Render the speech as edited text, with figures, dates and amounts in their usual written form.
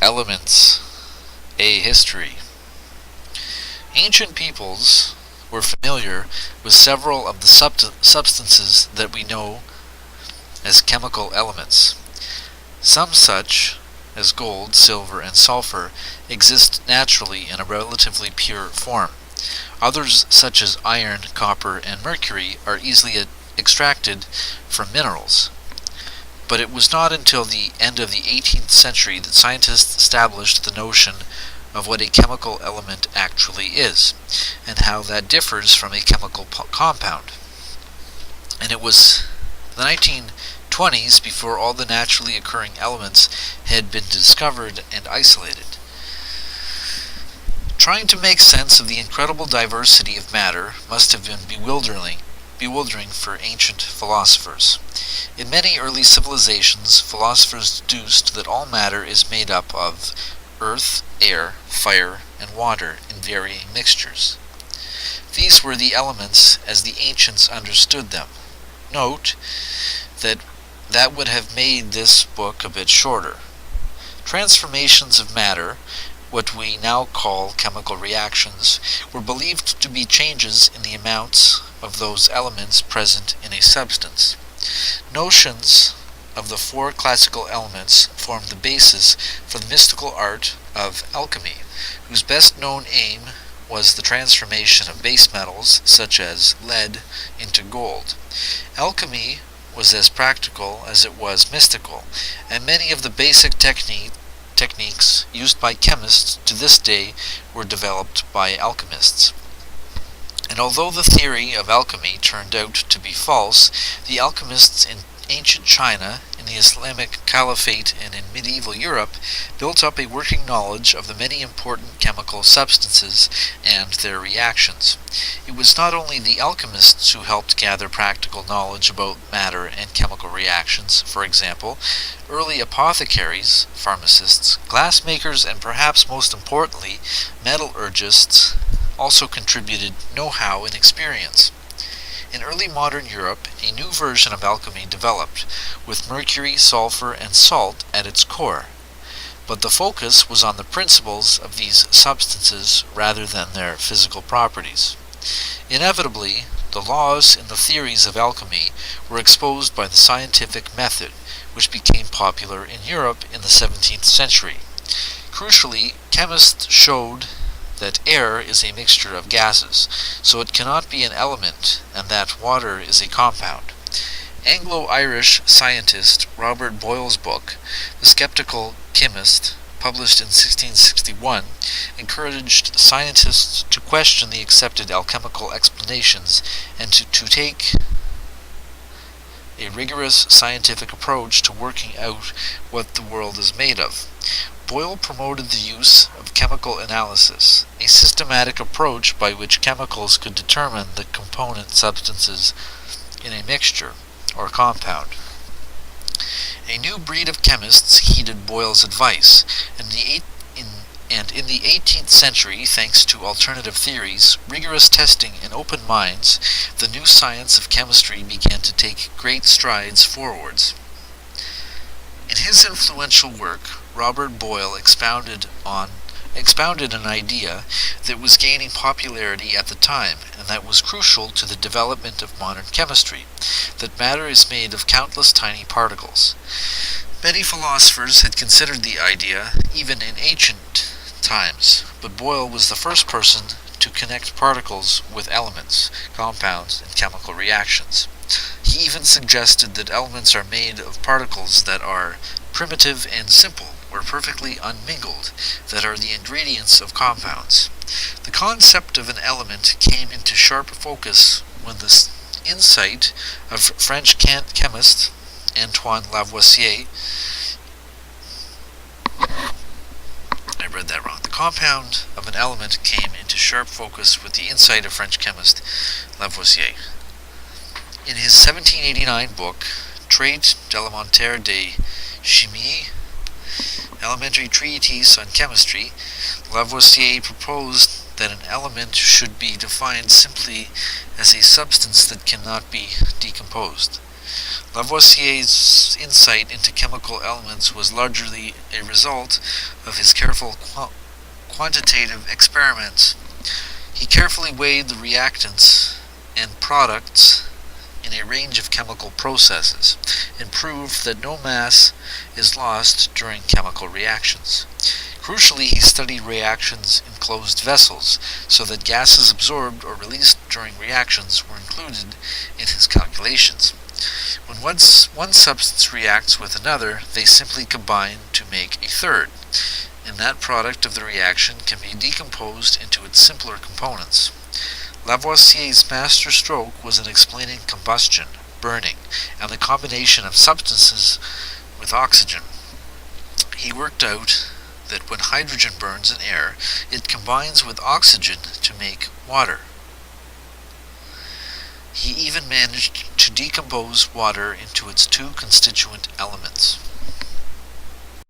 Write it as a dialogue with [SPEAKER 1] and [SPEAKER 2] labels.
[SPEAKER 1] Elements, a history. Ancient peoples were familiar with several of the substances that we know as chemical elements. Some such as gold, silver, and sulfur exist naturally in a relatively pure form. Others, such as iron, copper, and mercury, are easily extracted from minerals. But it was not until the end of the 18th century that scientists established the notion of what a chemical element actually is, and how that differs from a chemical compound. And it was the 1920s before all the naturally occurring elements had been discovered and isolated. Trying to make sense of the incredible diversity of matter must have been bewildering for ancient philosophers. In many early civilizations, philosophers deduced that all matter is made up of earth, air, fire, and water in varying mixtures. These were the elements as the ancients understood them. Note that would have made this book a bit shorter. Transformations of matter, what we now call chemical reactions, were believed to be changes in the amounts of those elements present in a substance. Notions of the four classical elements formed the basis for the mystical art of alchemy, whose best known aim was the transformation of base metals, such as lead, into gold. Alchemy was as practical as it was mystical, and many of the basic techniques used by chemists to this day were developed by alchemists. And although the theory of alchemy turned out to be false, the alchemists in ancient China, in the Islamic Caliphate, and in medieval Europe built up a working knowledge of the many important chemical substances and their reactions. It was not only the alchemists who helped gather practical knowledge about matter and chemical reactions. For example, early apothecaries, pharmacists, glassmakers, and perhaps most importantly, metallurgists also contributed know-how and experience. In early modern Europe, a new version of alchemy developed, with mercury, sulfur, and salt at its core. But the focus was on the principles of these substances rather than their physical properties. Inevitably, the laws and the theories of alchemy were exposed by the scientific method, which became popular in Europe in the 17th century. Crucially, chemists showed that air is a mixture of gases, so it cannot be an element, and that water is a compound. Anglo-Irish scientist Robert Boyle's book, The Skeptical Chemist, published in 1661, encouraged scientists to question the accepted alchemical explanations and to take a rigorous scientific approach to working out what the world is made of. Boyle promoted the use of chemical analysis, a systematic approach by which chemicals could determine the component substances in a mixture or compound. A new breed of chemists heeded Boyle's advice, and in the 18th century, thanks to alternative theories, rigorous testing, and open minds, the new science of chemistry began to take great strides forwards. In his influential work, Robert Boyle expounded an idea that was gaining popularity at the time, and that was crucial to the development of modern chemistry, that matter is made of countless tiny particles. Many philosophers had considered the idea, even in ancient times, but Boyle was the first person to connect particles with elements, compounds, and chemical reactions. He even suggested that elements are made of particles that are primitive and simple, or perfectly unmingled, that are the ingredients of compounds. The concept of an element came into sharp focus when the insight of French chemist Antoine Lavoisier The compound of an element came into sharp focus with the insight of French chemist Lavoisier. In his 1789 book, Traité d'élémentaire de chimie, Elementary Treatise on Chemistry, Lavoisier proposed that an element should be defined simply as a substance that cannot be decomposed. Lavoisier's insight into chemical elements was largely a result of his careful quantitative experiments. He carefully weighed the reactants and products in a range of chemical processes and proved that no mass is lost during chemical reactions. Crucially, he studied reactions in closed vessels so that gases absorbed or released during reactions were included in his calculations. When one substance reacts with another, they simply combine to make a third, and that product of the reaction can be decomposed into its simpler components. Lavoisier's master stroke was in explaining combustion, burning, and the combination of substances with oxygen. He worked out that when hydrogen burns in air, it combines with oxygen to make water. He even managed to decompose water into its two constituent elements.